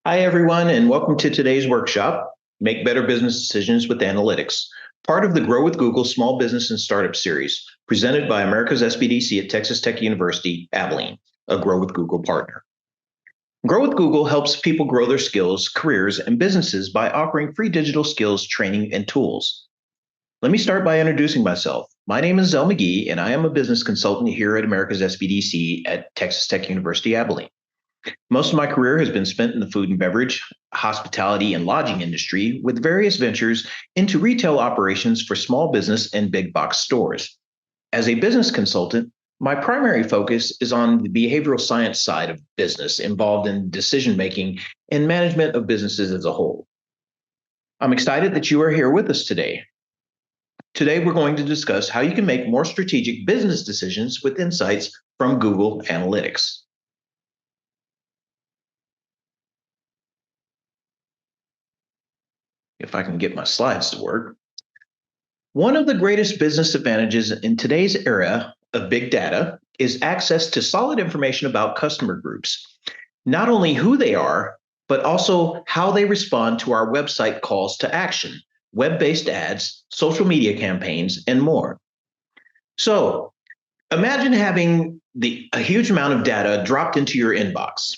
Hi, everyone, and welcome to today's workshop, Make Better Business Decisions with Analytics, part of the Grow with Google Small Business and Startup Series, presented by America's SBDC at Texas Tech University, Abilene, a Grow with Google partner. Grow with Google helps people grow their skills, careers, and businesses by offering free digital skills, training, and tools. Let me start by introducing myself. My name is Zell McGee, and I am a business consultant here at America's SBDC at Texas Tech University, Abilene. Most of my career has been spent in the food and beverage, hospitality, and lodging industry with various ventures into retail operations for small business and big box stores. As a business consultant, my primary focus is on the behavioral science side of business involved in decision making and management of businesses as a whole. I'm excited that you are here with us today. Today, we're going to discuss how you can make more strategic business decisions with insights from Google Analytics. If I can get my slides to work. One of the greatest business advantages in today's era of big data is access to solid information about customer groups, not only who they are, but also how they respond to our website calls to action, web-based ads, social media campaigns, and more. So imagine having a huge amount of data dropped into your inbox.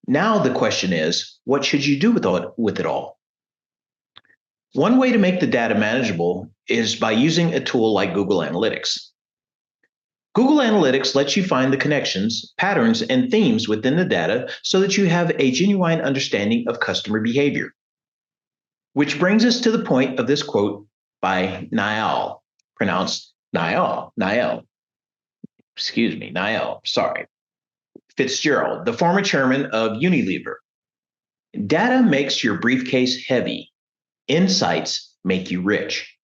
Now the question is, what should you do with it all? One way to make the data manageable is by using a tool like Google Analytics. Google Analytics lets you find the connections, patterns, and themes within the data so that you have a genuine understanding of customer behavior. Which brings us to the point of this quote by Niall, pronounced Niall, Fitzgerald, the former chairman of Unilever. Data makes your briefcase heavy. Insights make you rich.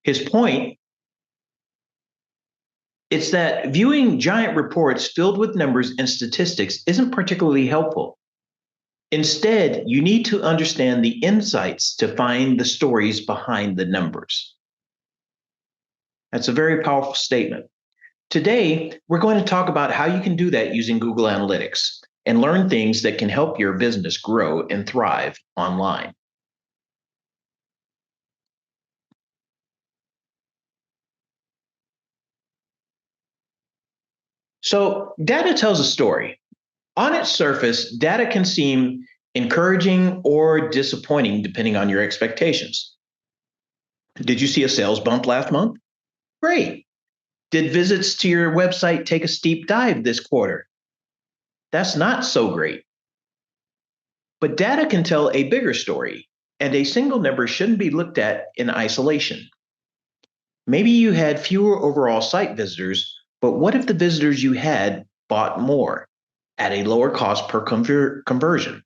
His point is that viewing giant reports filled with numbers and statistics isn't particularly helpful. Instead, you need to understand the insights to find the stories behind the numbers. That's a very powerful statement. Today, we're going to talk about how you can do that using Google Analytics and learn things that can help your business grow and thrive online. So data tells a story. On its surface, data can seem encouraging or disappointing depending on your expectations. Did you see a sales bump last month? Great. Did visits to your website take a steep dive this quarter? That's not so great. But data can tell a bigger story, and a single number shouldn't be looked at in isolation. Maybe you had fewer overall site visitors, but what if the visitors you had bought more at a lower cost per conversion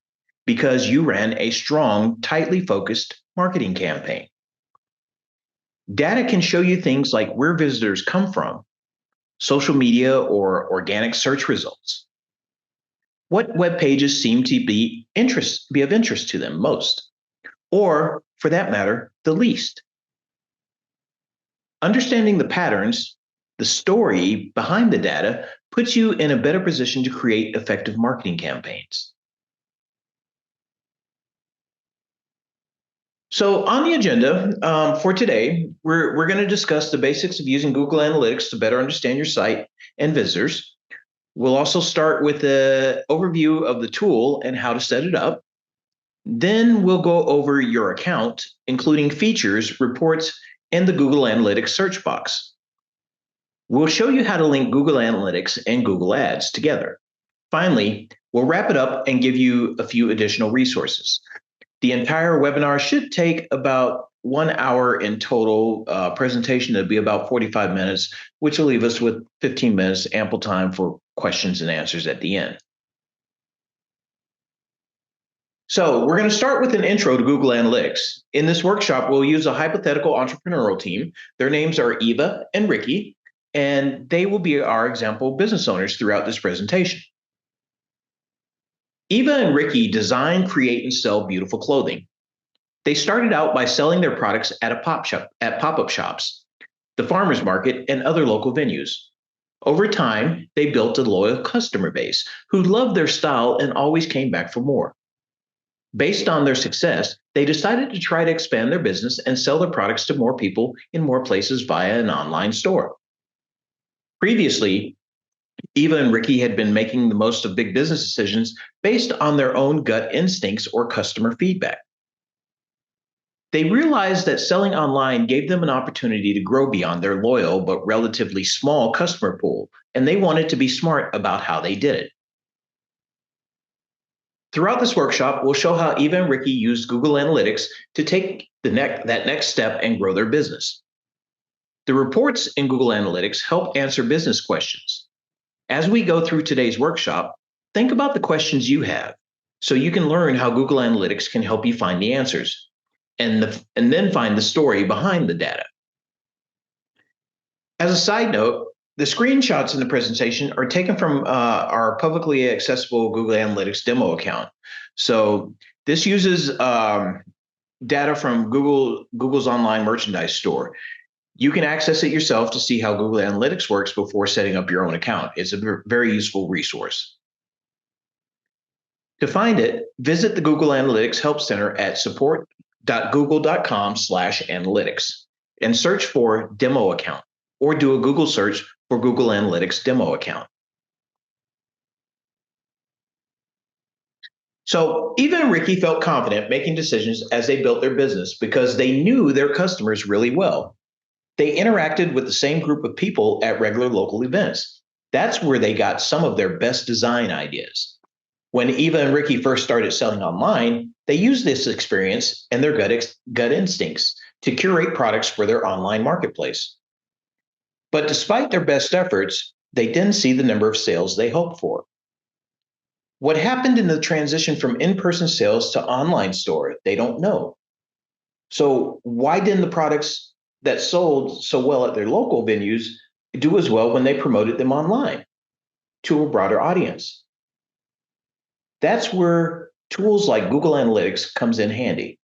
because you ran a strong, tightly focused marketing campaign? Data can show you things like where visitors come from, social media or organic search results. What web pages seem to be of interest to them most, or for that matter, the least. Understanding the patterns, the story behind the data, puts you in a better position to create effective marketing campaigns. So on the agenda for today, we're going to discuss the basics of using Google Analytics to better understand your site and visitors. We'll also start with an overview of the tool and how to set it up. Then we'll go over your account, including features, reports, and the Google Analytics search box. We'll show you how to link Google Analytics and Google Ads together. Finally, we'll wrap it up and give you a few additional resources. The entire webinar should take about 1 hour in total. Presentation will be about 45 minutes, which will leave us with 15 minutes, ample time for questions and answers at the end. So we're going to start with an intro to Google Analytics. In this workshop, we'll use a hypothetical entrepreneurial team. Their names are Eva and Ricky, and they will be our example business owners throughout this presentation. Eva and Ricky design, create, and sell beautiful clothing. They started out by selling their products at pop-up shops, the farmers market, and other local venues. Over time, they built a loyal customer base who loved their style and always came back for more. Based on their success, they decided to try to expand their business and sell their products to more people in more places via an online store. Previously, Eva and Ricky had been making the most of big business decisions based on their own gut instincts or customer feedback. They realized that selling online gave them an opportunity to grow beyond their loyal but relatively small customer pool, and they wanted to be smart about how they did it. Throughout this workshop, we'll show how Eva and Ricky used Google Analytics to take that next step and grow their business. The reports in Google Analytics help answer business questions. As we go through today's workshop, think about the questions you have so you can learn how Google Analytics can help you find the answers and then find the story behind the data. As a side note, the screenshots in the presentation are taken from our publicly accessible Google Analytics demo account. So this uses data from Google's online merchandise store. You can access it yourself to see how Google Analytics works before setting up your own account. It's a very useful resource. To find it, visit the Google Analytics Help Center at support.google.com/analytics and search for demo account, or do a Google search for Google Analytics demo account. So Eva and Ricky felt confident making decisions as they built their business because they knew their customers really well. They interacted with the same group of people at regular local events. That's where they got some of their best design ideas. When Eva and Ricky first started selling online, they used this experience and their gut instincts to curate products for their online marketplace. But despite their best efforts, they didn't see the number of sales they hoped for. What happened in the transition from in-person sales to online store, they don't know. So why didn't the products that sold so well at their local venues do as well when they promoted them online to a broader audience? That's where tools like Google Analytics comes in handy.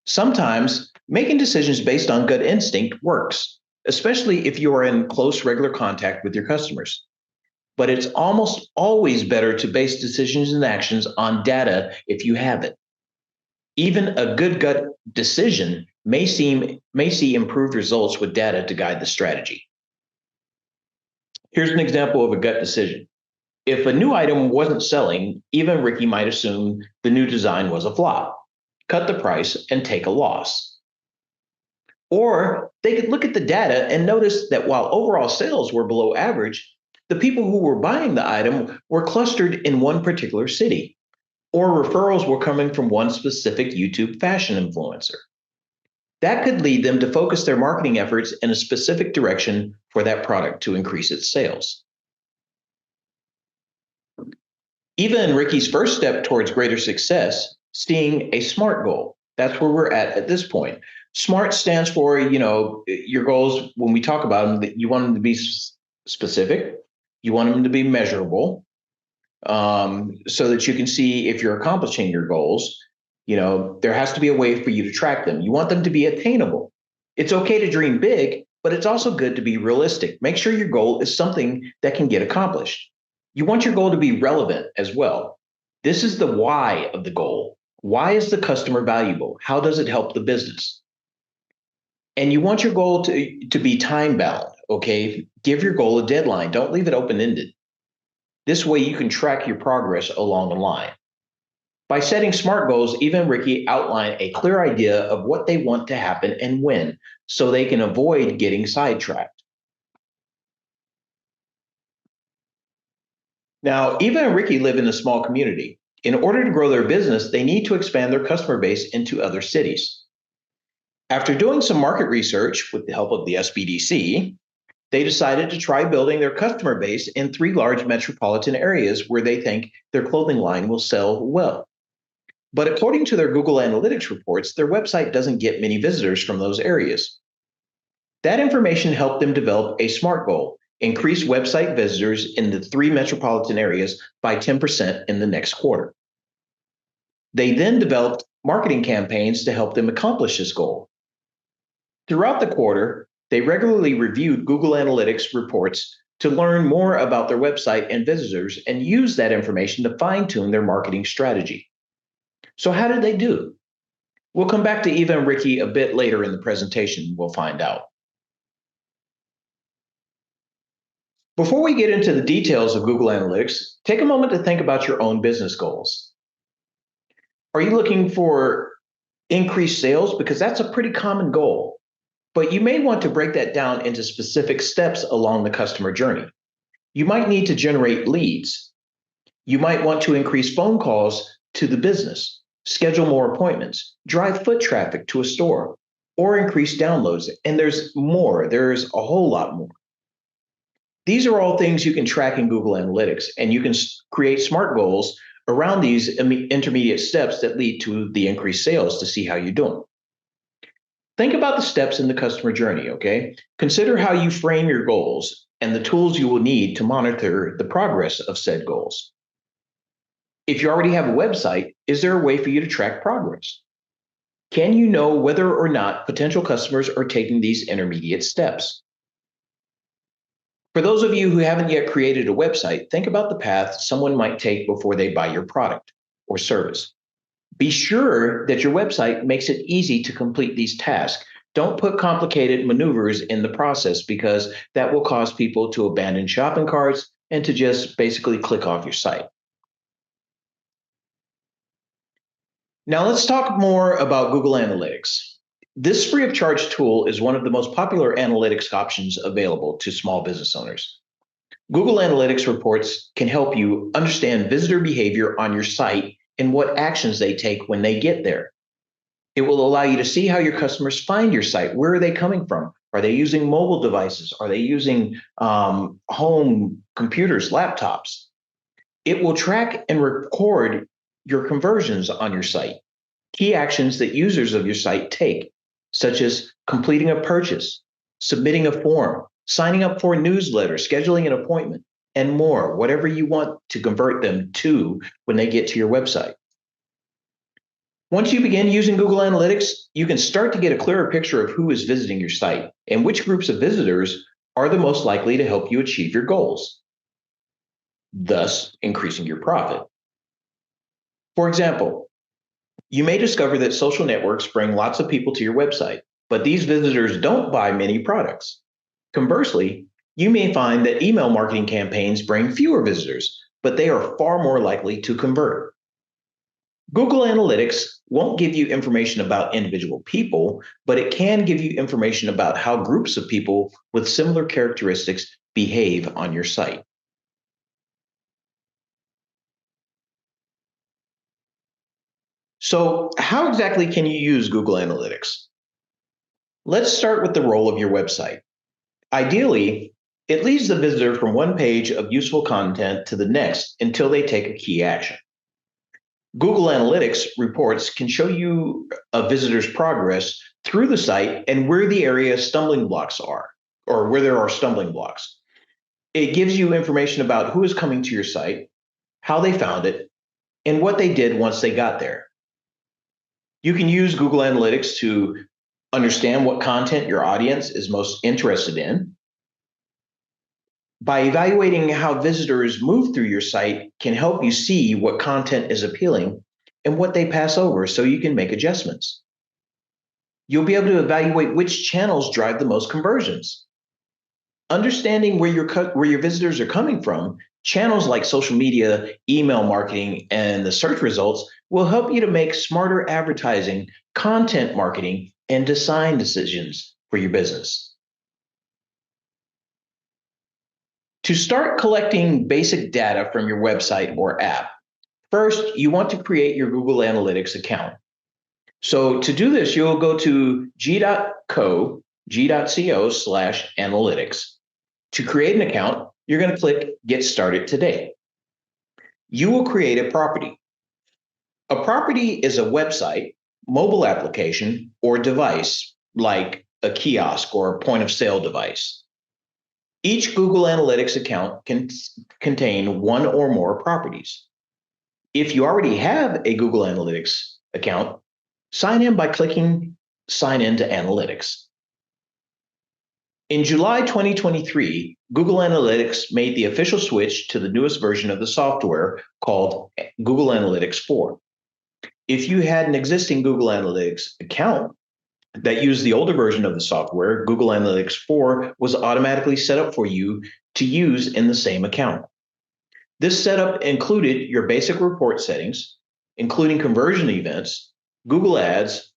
Sometimes making decisions based on gut instinct works, especially if you are in close regular contact with your customers. But it's almost always better to base decisions and actions on data if you have it. Even a good gut decision may see improved results with data to guide the strategy. Here's an example of a gut decision. If a new item wasn't selling, even Ricky might assume the new design was a flop, cut the price, and take a loss. Or they could look at the data and notice that while overall sales were below average, the people who were buying the item were clustered in one particular city, or referrals were coming from one specific YouTube fashion influencer. That could lead them to focus their marketing efforts in a specific direction for that product to increase its sales. Eva and Ricky's first step towards greater success, seeing a SMART goal. That's where we're at this point. SMART stands for, your goals, when we talk about them, that you want them to be specific, you want them to be measurable, so that you can see if you're accomplishing your goals. There has to be a way for you to track them. You want them to be attainable. It's okay to dream big, but it's also good to be realistic. Make sure your goal is something that can get accomplished. You want your goal to be relevant as well. This is the why of the goal. Why is the customer valuable? How does it help the business? And you want your goal to be time bound, okay? Give your goal a deadline. Don't leave it open-ended. This way you can track your progress along the line. By setting SMART goals, Eva and Ricky outline a clear idea of what they want to happen and when, so they can avoid getting sidetracked. Now, Eva and Ricky live in a small community. In order to grow their business, they need to expand their customer base into other cities. After doing some market research with the help of the SBDC, they decided to try building their customer base in 3 large metropolitan areas where they think their clothing line will sell well. But according to their Google Analytics reports, their website doesn't get many visitors from those areas. That information helped them develop a SMART goal: increase website visitors in the 3 metropolitan areas by 10% in the next quarter. They then developed marketing campaigns to help them accomplish this goal. Throughout the quarter, they regularly reviewed Google Analytics reports to learn more about their website and visitors and use that information to fine-tune their marketing strategy. So how did they do? We'll come back to Eva and Ricky a bit later in the presentation. We'll find out. Before we get into the details of Google Analytics, take a moment to think about your own business goals. Are you looking for increased sales? Because that's a pretty common goal, but you may want to break that down into specific steps along the customer journey. You might need to generate leads. You might want to increase phone calls to the business, schedule more appointments, drive foot traffic to a store, or increase downloads. And there's more, there's a whole lot more. These are all things you can track in Google Analytics, and you can create SMART goals around these intermediate steps that lead to the increased sales to see how you're doing. Think about the steps in the customer journey, okay? Consider how you frame your goals and the tools you will need to monitor the progress of said goals. If you already have a website, is there a way for you to track progress? Can you know whether or not potential customers are taking these intermediate steps? For those of you who haven't yet created a website, think about the path someone might take before they buy your product or service. Be sure that your website makes it easy to complete these tasks. Don't put complicated maneuvers in the process because that will cause people to abandon shopping carts and to just basically click off your site. Now let's talk more about Google Analytics. This free of charge tool is one of the most popular analytics options available to small business owners. Google Analytics reports can help you understand visitor behavior on your site and what actions they take when they get there. It will allow you to see how your customers find your site. Where are they coming from? Are they using mobile devices? Are they using home computers, laptops? It will track and record your conversions on your site, key actions that users of your site take, such as completing a purchase, submitting a form, signing up for a newsletter, scheduling an appointment, and more, whatever you want to convert them to when they get to your website. Once you begin using Google Analytics, you can start to get a clearer picture of who is visiting your site and which groups of visitors are the most likely to help you achieve your goals, thus increasing your profit. For example, you may discover that social networks bring lots of people to your website, but these visitors don't buy many products. Conversely, you may find that email marketing campaigns bring fewer visitors, but they are far more likely to convert. Google Analytics won't give you information about individual people, but it can give you information about how groups of people with similar characteristics behave on your site. So, how exactly can you use Google Analytics? Let's start with the role of your website. Ideally, it leads the visitor from one page of useful content to the next until they take a key action. Google Analytics reports can show you a visitor's progress through the site and where the area stumbling blocks are, or where there are stumbling blocks. It gives you information about who is coming to your site, how they found it, and what they did once they got there. You can use Google Analytics to understand what content your audience is most interested in. By evaluating how visitors move through your site can help you see what content is appealing and what they pass over so you can make adjustments. You'll be able to evaluate which channels drive the most conversions. Understanding where your visitors are coming from, channels like social media, email marketing, and the search results will help you to make smarter advertising, content marketing, and design decisions for your business. To start collecting basic data from your website or app, first, you want to create your Google Analytics account. So to do this, you'll go to g.co/analytics. To create an account, you're going to click Get Started Today. You will create a property. A property is a website, mobile application, or device like a kiosk or a point of sale device. Each Google Analytics account can contain one or more properties. If you already have a Google Analytics account, sign in by clicking Sign in to Analytics. In July 2023, Google Analytics made the official switch to the newest version of the software called Google Analytics 4. If you had an existing Google Analytics account that used the older version of the software, Google Analytics 4 was automatically set up for you to use in the same account. This setup included your basic report settings, including conversion events, Google Ads,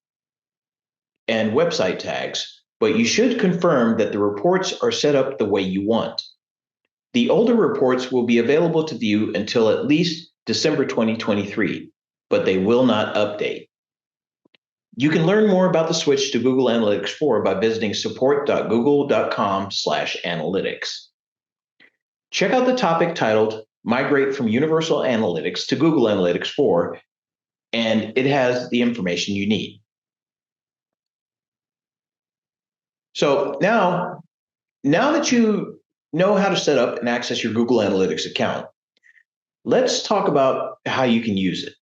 and website tags, but you should confirm that the reports are set up the way you want. The older reports will be available to view until at least December 2023, but they will not update. You can learn more about the switch to Google Analytics 4 by visiting support.google.com/analytics. Check out the topic titled Migrate from Universal Analytics to Google Analytics 4, and it has the information you need. So now that you know how to set up and access your Google Analytics account, let's talk about how you can use it.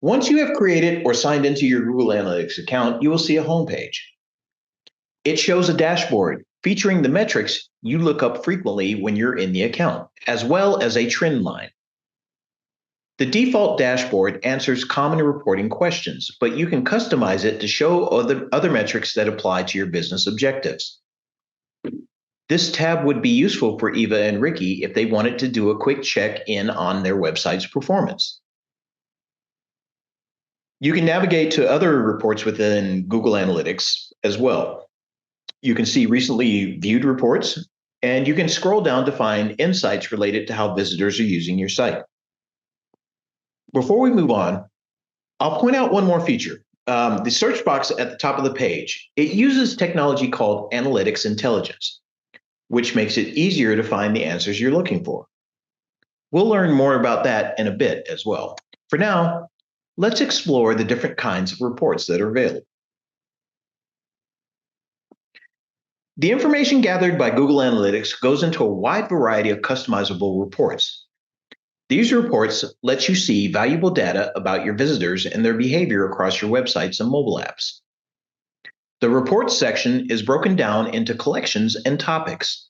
Once you have created or signed into your Google Analytics account, you will see a homepage. It shows a dashboard featuring the metrics you look up frequently when you're in the account, as well as a trend line. The default dashboard answers common reporting questions, but you can customize it to show other metrics that apply to your business objectives. This tab would be useful for Eva and Ricky if they wanted to do a quick check-in on their website's performance. You can navigate to other reports within Google Analytics as well. You can see recently viewed reports, and you can scroll down to find insights related to how visitors are using your site. Before we move on, I'll point out one more feature. The search box at the top of the page, it uses technology called analytics intelligence, which makes it easier to find the answers you're looking for. We'll learn more about that in a bit as well. For now, let's explore the different kinds of reports that are available. The information gathered by Google Analytics goes into a wide variety of customizable reports. These reports let you see valuable data about your visitors and their behavior across your websites and mobile apps. The reports section is broken down into collections and topics.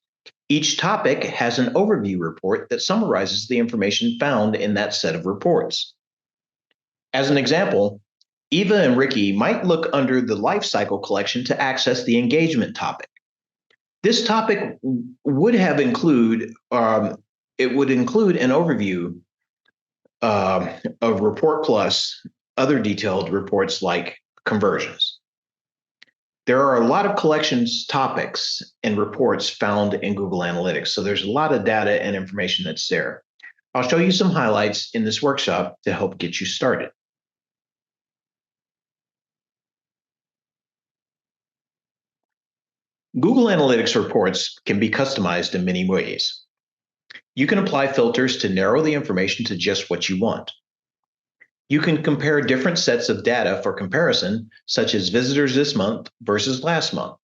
Each topic has an overview report that summarizes the information found in that set of reports. As an example, Eva and Ricky might look under the life cycle collection to access the engagement topic. This topic would include an overview of Report Plus, other detailed reports like conversions. There are a lot of collections, topics, and reports found in Google Analytics, so there's a lot of data and information that's there. I'll show you some highlights in this workshop to help get you started. Google Analytics reports can be customized in many ways. You can apply filters to narrow the information to just what you want. You can compare different sets of data for comparison, such as visitors this month versus last month.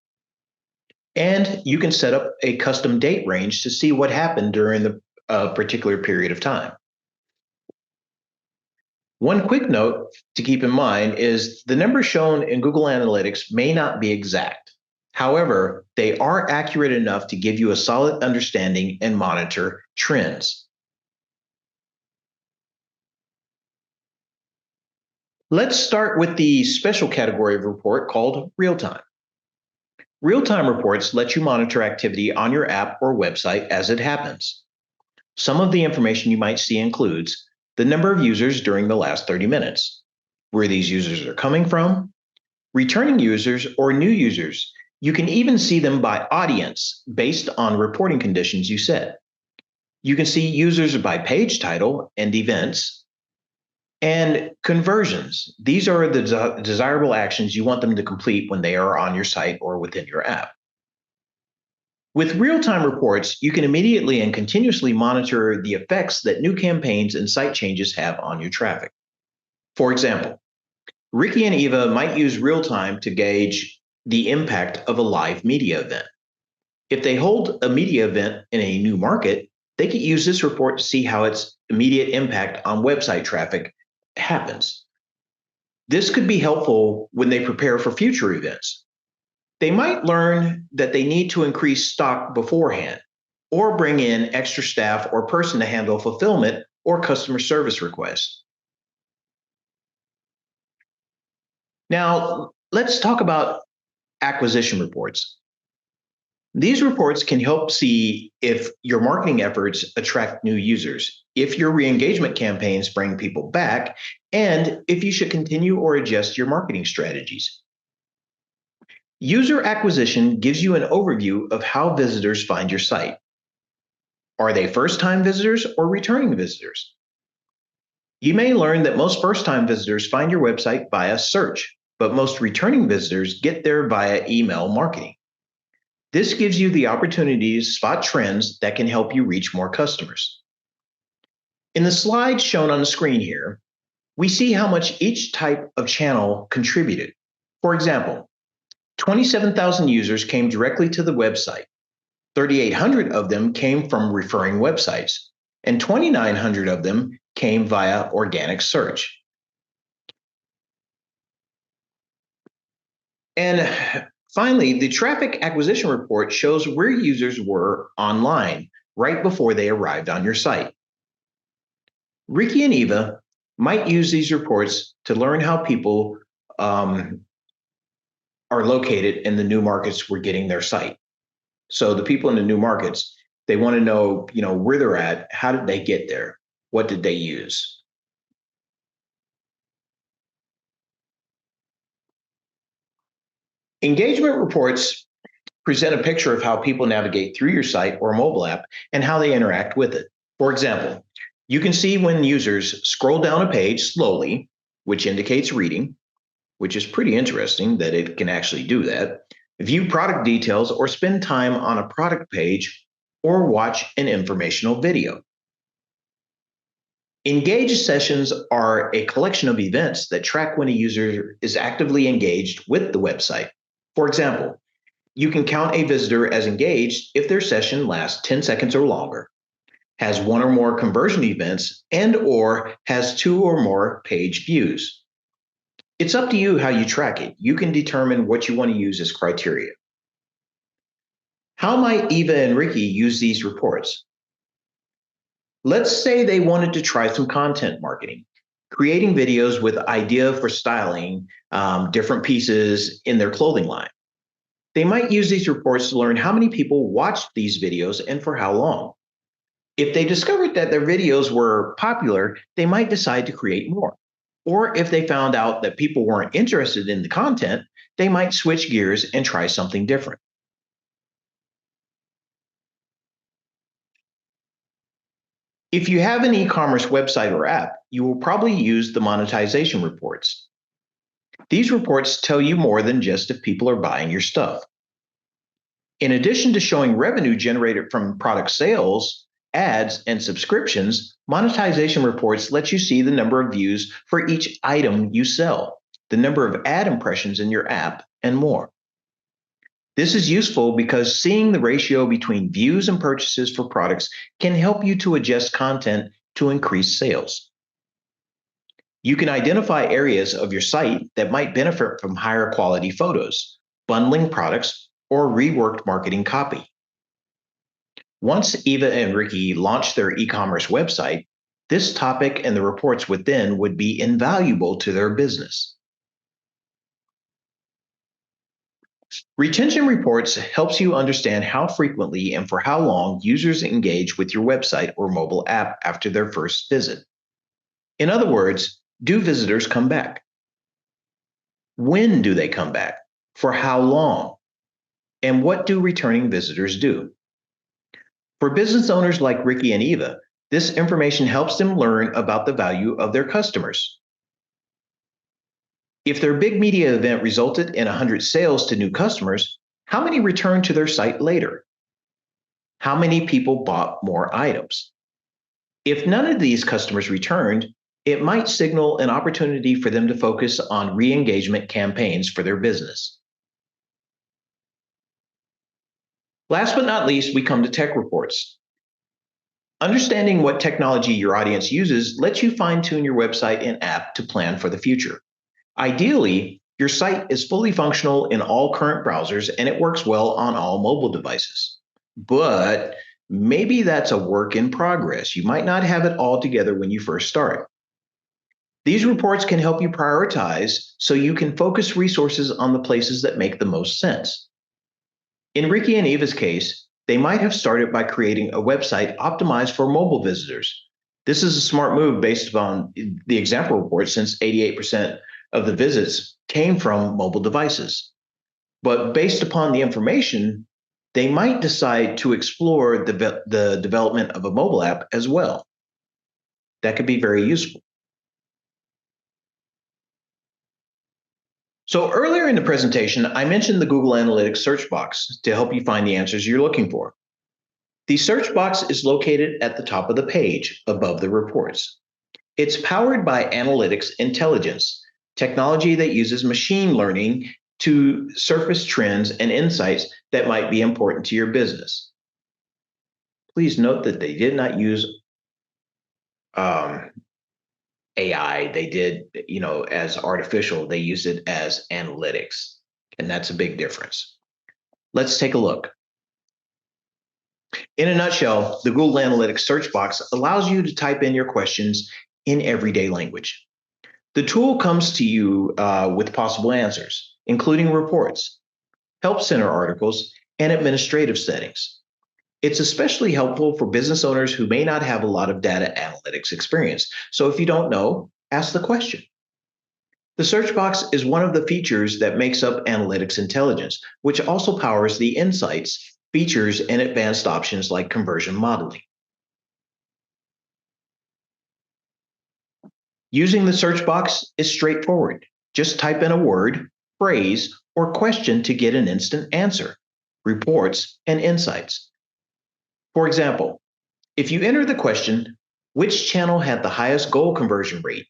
And you can set up a custom date range to see what happened during the particular period of time. One quick note to keep in mind is the numbers shown in Google Analytics may not be exact. However, they are accurate enough to give you a solid understanding and monitor trends. Let's start with the special category of report called real-time. Real-time reports let you monitor activity on your app or website as it happens. Some of the information you might see includes the number of users during the last 30 minutes, where these users are coming from, returning users or new users. You can even see them by audience based on reporting conditions you set. You can see users by page title and events, and conversions. These are the desirable actions you want them to complete when they are on your site or within your app. With real-time reports, you can immediately and continuously monitor the effects that new campaigns and site changes have on your traffic. For example, Ricky and Eva might use real-time to gauge the impact of a live media event. If they hold a media event in a new market, they could use this report to see how its immediate impact on website traffic happens. This could be helpful when they prepare for future events. They might learn that they need to increase stock beforehand or bring in extra staff or person to handle fulfillment or customer service requests. Now, let's talk about acquisition reports. These reports can help see if your marketing efforts attract new users, if your re-engagement campaigns bring people back, and if you should continue or adjust your marketing strategies. User acquisition gives you an overview of how visitors find your site. Are they first-time visitors or returning visitors? You may learn that most first-time visitors find your website via search, but most returning visitors get there via email marketing. This gives you the opportunity to spot trends that can help you reach more customers. In the slides shown on the screen here, we see how much each type of channel contributed. For example, 27,000 users came directly to the website. 3,800 of them came from referring websites, and 2,900 of them came via organic search. And finally, the traffic acquisition report shows where users were online right before they arrived on your site. Ricky and Eva might use these reports to learn how people are located in the new markets we're getting their site. So the people in the new markets, they want to know, where they're at, how did they get there, what did they use? Engagement reports present a picture of how people navigate through your site or mobile app and how they interact with it. For example, you can see when users scroll down a page slowly, which indicates reading, which is pretty interesting that it can actually do that, view product details or spend time on a product page or watch an informational video. Engaged sessions are a collection of events that track when a user is actively engaged with the website. For example, you can count a visitor as engaged if their session lasts 10 seconds or longer, has one or more conversion events, and/or has 2 or more page views. It's up to you how you track it. You can determine what you want to use as criteria. How might Eva and Ricky use these reports? Let's say they wanted to try some content marketing, creating videos with idea for styling different pieces in their clothing line. They might use these reports to learn how many people watched these videos and for how long. If they discovered that their videos were popular, they might decide to create more. Or if they found out that people weren't interested in the content, they might switch gears and try something different. If you have an e-commerce website or app, you will probably use the monetization reports. These reports tell you more than just if people are buying your stuff. In addition to showing revenue generated from product sales, ads, and subscriptions, monetization reports let you see the number of views for each item you sell, the number of ad impressions in your app, and more. This is useful because seeing the ratio between views and purchases for products can help you to adjust content to increase sales. You can identify areas of your site that might benefit from higher quality photos, bundling products, or reworked marketing copy. Once Eva and Ricky launched their e-commerce website, this topic and the reports within would be invaluable to their business. Retention reports helps you understand how frequently and for how long users engage with your website or mobile app after their first visit. In other words, do visitors come back? When do they come back? For how long? And what do returning visitors do? For business owners like Ricky and Eva, this information helps them learn about the value of their customers. If their big media event resulted in 100 sales to new customers, how many returned to their site later? How many people bought more items? If none of these customers returned, it might signal an opportunity for them to focus on re-engagement campaigns for their business. Last but not least, we come to tech reports. Understanding what technology your audience uses lets you fine-tune your website and app to plan for the future. Ideally, Your site is fully functional in all current browsers and it works well on all mobile devices. But maybe that's a work in progress. You might not have it all together when you first start. These reports can help you prioritize so you can focus resources on the places that make the most sense. In Ricky and Eva's case, they might have started by creating a website optimized for mobile visitors. This is a smart move based upon the example report, since 88% of the visits came from mobile devices. But based upon the information, they might decide to explore the development of a mobile app as well. That could be very useful. So earlier in the presentation, I mentioned the Google Analytics search box to help you find the answers you're looking for. The search box is located at the top of the page above the reports. It's powered by analytics intelligence, technology that uses machine learning to surface trends and insights that might be important to your business. Please note that they did not use AI. They did, as artificial, they used it as analytics. And that's a big difference. Let's take a look. In a nutshell, the Google Analytics search box allows you to type in your questions in everyday language. The tool comes to you with possible answers, including reports, help center articles, and administrative settings. It's especially helpful for business owners who may not have a lot of data analytics experience. So if you don't know, ask the question. The search box is one of the features that makes up analytics intelligence, which also powers the insights, features, and advanced options like conversion modeling. Using the search box is straightforward. Just type in a word, phrase, or question to get an instant answer, reports, and insights. For example, if you enter the question, which channel had the highest goal conversion rate?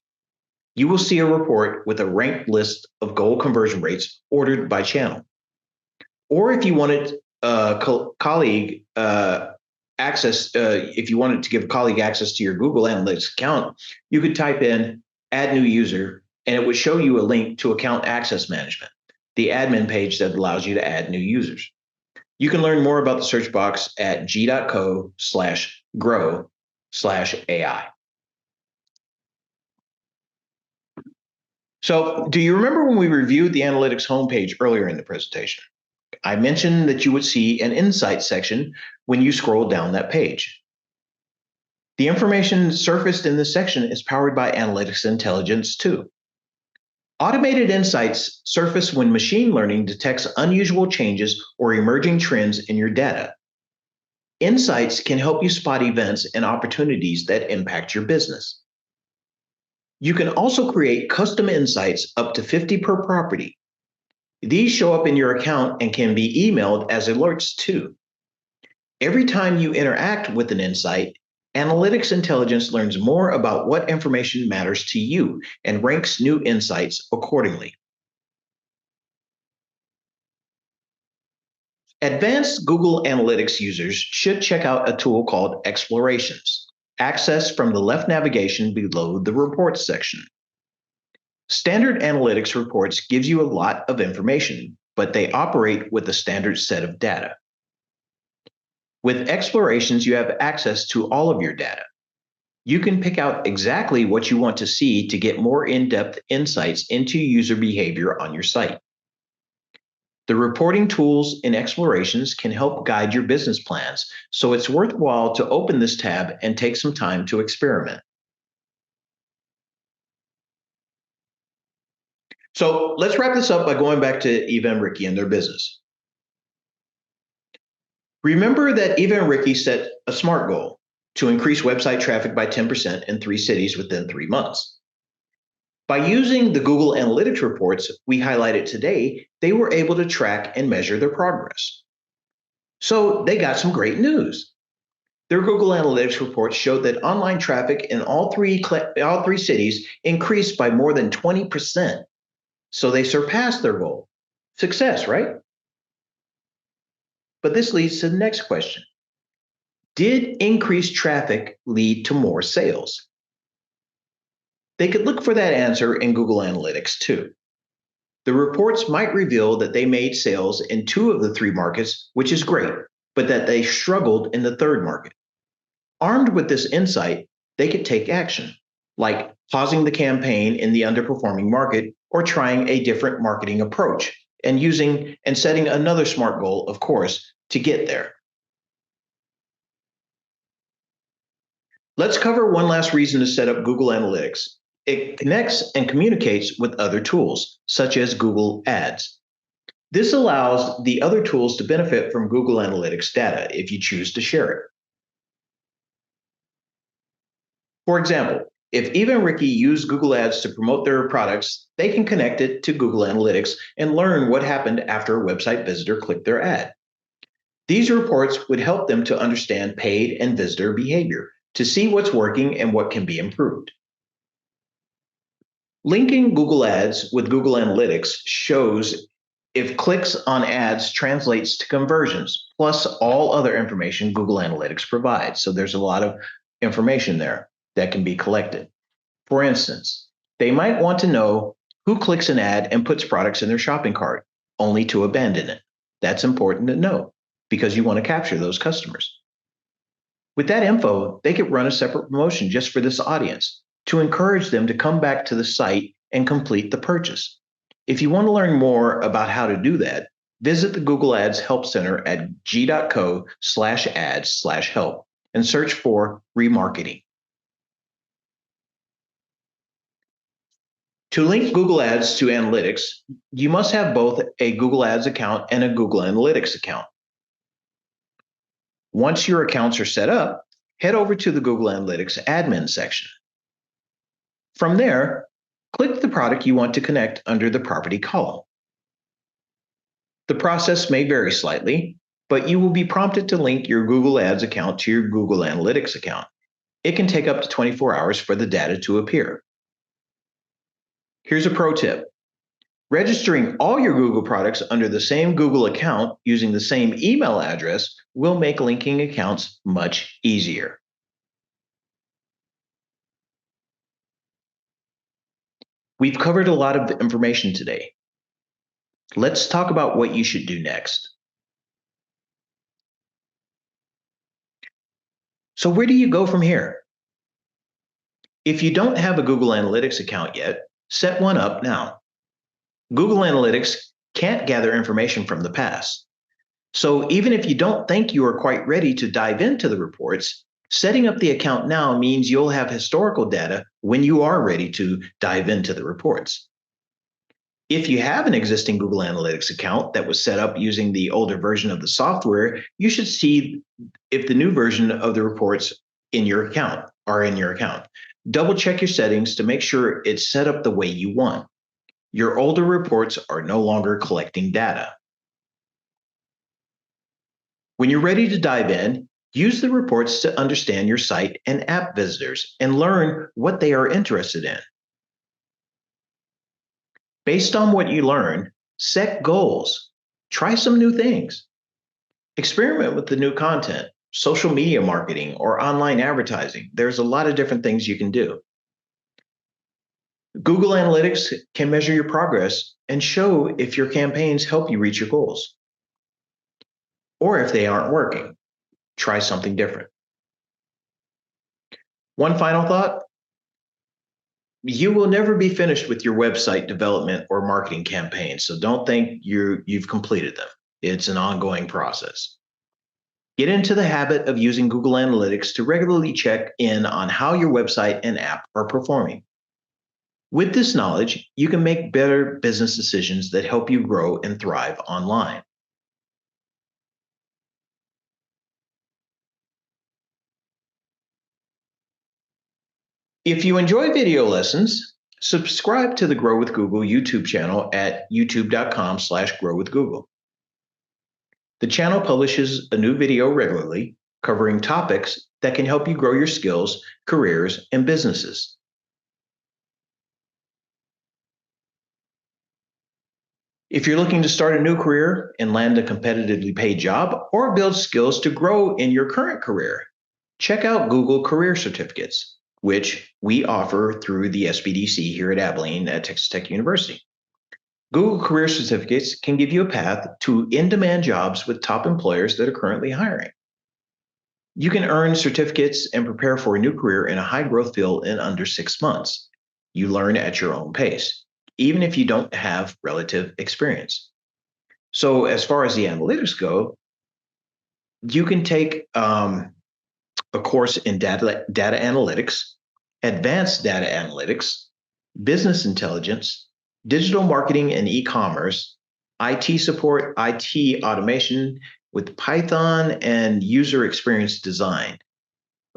You will see a report with a ranked list of goal conversion rates ordered by channel. Or if you wanted a colleague access, if you wanted to give a colleague access to your Google Analytics account, you could type in add new user, and it would show you a link to account access management, the admin page that allows you to add new users. You can learn more about the search box at g.co/grow/AI. So, do you remember when we reviewed the analytics homepage earlier in the presentation? I mentioned that you would see an insights section when you scroll down that page. The information surfaced in this section is powered by analytics intelligence too. Automated insights surface when machine learning detects unusual changes or emerging trends in your data. Insights can help you spot events and opportunities that impact your business. You can also create custom insights up to 50 per property. These show up in your account and can be emailed as alerts too. Every time you interact with an insight, analytics intelligence learns more about what information matters to you and ranks new insights accordingly. Advanced Google Analytics users should check out a tool called Explorations, accessed from the left navigation below the Reports section. Standard analytics reports gives you a lot of information, but they operate with a standard set of data. With Explorations, you have access to all of your data. You can pick out exactly what you want to see to get more in-depth insights into user behavior on your site. The reporting tools in Explorations can help guide your business plans, so it's worthwhile to open this tab and take some time to experiment. So let's wrap this up by going back to Eva and Ricky and their business. Remember that Eva and Ricky set a SMART goal to increase website traffic by 10% in 3 cities within 3 months. By using the Google Analytics reports we highlighted today, they were able to track and measure their progress. So they got some great news. Their Google Analytics reports showed that online traffic in all three cities increased by more than 20%. So they surpassed their goal. Success, right? But this leads to the next question. Did increased traffic lead to more sales? They could look for that answer in Google Analytics too. The reports might reveal that they made sales in 2 of the 3 markets, which is great, but that they struggled in the 3rd market. Armed with this insight, they could take action, like pausing the campaign in the underperforming market or trying a different marketing approach and setting another SMART goal, of course, to get there. Let's cover one last reason to set up Google Analytics. It connects and communicates with other tools, such as Google Ads. This allows the other tools to benefit from Google Analytics data if you choose to share it. For example, if Eva and Ricky use Google Ads to promote their products, they can connect it to Google Analytics and learn what happened after a website visitor clicked their ad. These reports would help them to understand paid and visitor behavior, to see what's working and what can be improved. Linking Google Ads with Google Analytics shows if clicks on ads translates to conversions, plus all other information Google Analytics provides. So there's a lot of information there that can be collected. For instance, they might want to know who clicks an ad and puts products in their shopping cart, only to abandon it. That's important to know because you want to capture those customers. With that info, they could run a separate promotion just for this audience to encourage them to come back to the site and complete the purchase. If you want to learn more about how to do that, visit the Google Ads Help Center at g.co/ads/help and search for remarketing. To link Google Ads to Analytics, you must have both a Google Ads account and a Google Analytics account. Once your accounts are set up, head over to the Google Analytics admin section. From there, click the product you want to connect under the property column. The process may vary slightly, but you will be prompted to link your Google Ads account to your Google Analytics account. It can take up to 24 hours for the data to appear. Here's a pro tip. Registering all your Google products under the same Google account using the same email address will make linking accounts much easier. We've covered a lot of information today. Let's talk about what you should do next. So where do you go from here? If you don't have a Google Analytics account yet, set one up now. Google Analytics can't gather information from the past. So even if you don't think you are quite ready to dive into the reports, setting up the account now means you'll have historical data when you are ready to dive into the reports. If you have an existing Google Analytics account that was set up using the older version of the software, you should see if the new version of the reports in your account are in your account. Double check your settings to make sure it's set up the way you want. Your older reports are no longer collecting data. When you're ready to dive in, use the reports to understand your site and app visitors and learn what they are interested in. Based on what you learn, set goals. Try some new things. Experiment with the new content, social media marketing, or online advertising. There's a lot of different things you can do. Google Analytics can measure your progress and show if your campaigns help you reach your goals. Or if they aren't working, try something different. One final thought. You will never be finished with your website development or marketing campaign, so don't think you've completed them. It's an ongoing process. Get into the habit of using Google Analytics to regularly check in on how your website and app are performing. With this knowledge, you can make better business decisions that help you grow and thrive online. If you enjoy video lessons, subscribe to the Grow with Google YouTube channel at youtube.com/growwithgoogle. The channel publishes a new video regularly covering topics that can help you grow your skills, careers, and businesses. If you're looking to start a new career and land a competitively paid job or build skills to grow in your current career, check out Google Career Certificates, which we offer through the SBDC here at Abilene at Texas Tech University. Google Career Certificates can give you a path to in-demand jobs with top employers that are currently hiring. You can earn certificates and prepare for a new career in a high-growth field in under 6 months. You learn at your own pace, even if you don't have relative experience. So, as far as the analytics go, you can take a course in data analytics, advanced data analytics, business intelligence, digital marketing and e-commerce, IT support, IT automation with Python, and user experience design.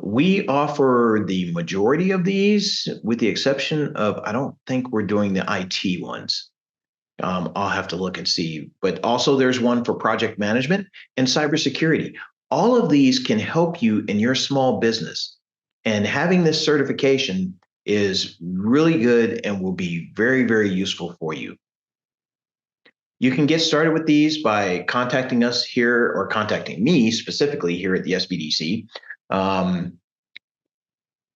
We offer the majority of these, with the exception of, I don't think we're doing the IT ones. I'll have to look and see. But also, there's one for project management and cybersecurity. All of these can help you in your small business. And having this certification is really good and will be very, very useful for you. You can get started with these by contacting us here or contacting me specifically here at the SBDC.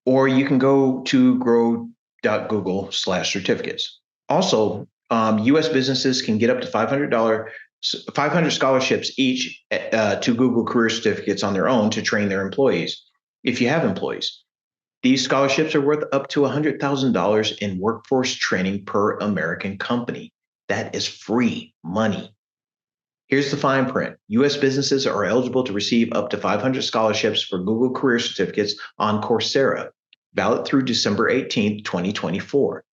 Or you can go to grow.google/certificates. Also, U.S. businesses can get up to $500 scholarships each to Google Career Certificates on their own to train their employees, if you have employees. These scholarships are worth up to $100,000 in workforce training per American company. That is free money. Here's the fine print. U.S. businesses are eligible to receive up to 500 scholarships for Google Career Certificates on Coursera, valid through December 18, 2024.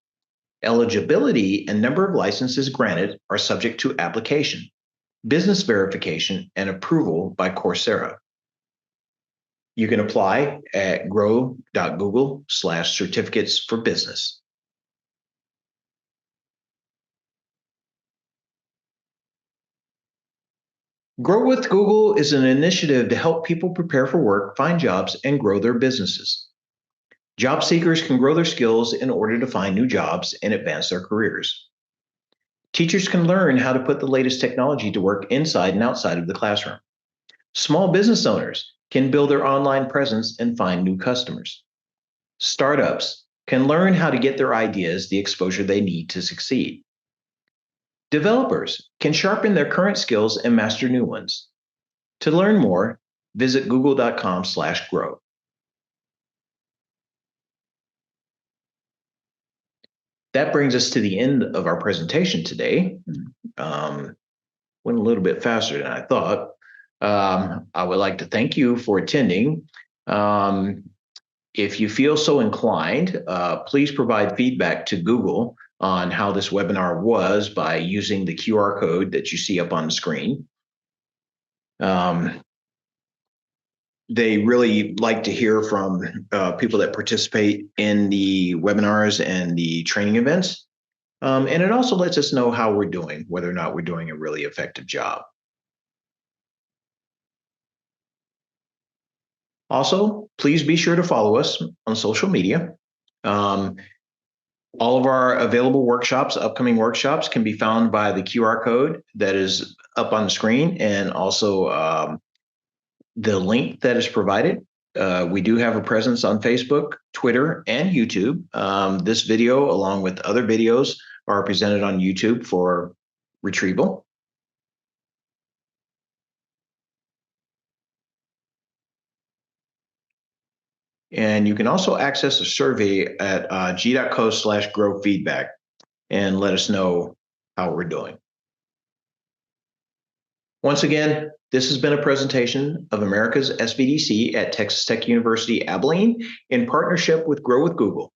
Eligibility and number of licenses granted are subject to application, business verification, and approval by Coursera. You can apply at grow.google/certificates for business. Grow with Google is an initiative to help people prepare for work, find jobs, and grow their businesses. Job seekers can grow their skills in order to find new jobs and advance their careers. Teachers can learn how to put the latest technology to work inside and outside of the classroom. Small business owners can build their online presence and find new customers. Startups can learn how to get their ideas the exposure they need to succeed. Developers can sharpen their current skills and master new ones. To learn more, visit google.com/grow. That brings us to the end of our presentation today. Went a little bit faster than I thought. I would like to thank you for attending. If you feel so inclined, please provide feedback to Google on how this webinar was by using the QR code that you see up on the screen. They really like to hear from people that participate in the webinars and the training events. And it also lets us know how we're doing, whether or not we're doing a really effective job. Also, please be sure to follow us on social media. All of our available workshops, upcoming workshops, can be found by the QR code that is up on the screen, and also the link that is provided. We do have a presence on Facebook, Twitter, and YouTube. This video, along with other videos, are presented on YouTube for retrieval. And you can also access a survey at g.co/grow feedback and let us know how we're doing. Once again, this has been a presentation of America's SBDC at Texas Tech University, Abilene, in partnership with Grow with Google.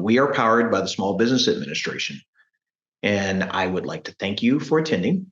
We are powered by the Small Business Administration. And I would like to thank you for attending.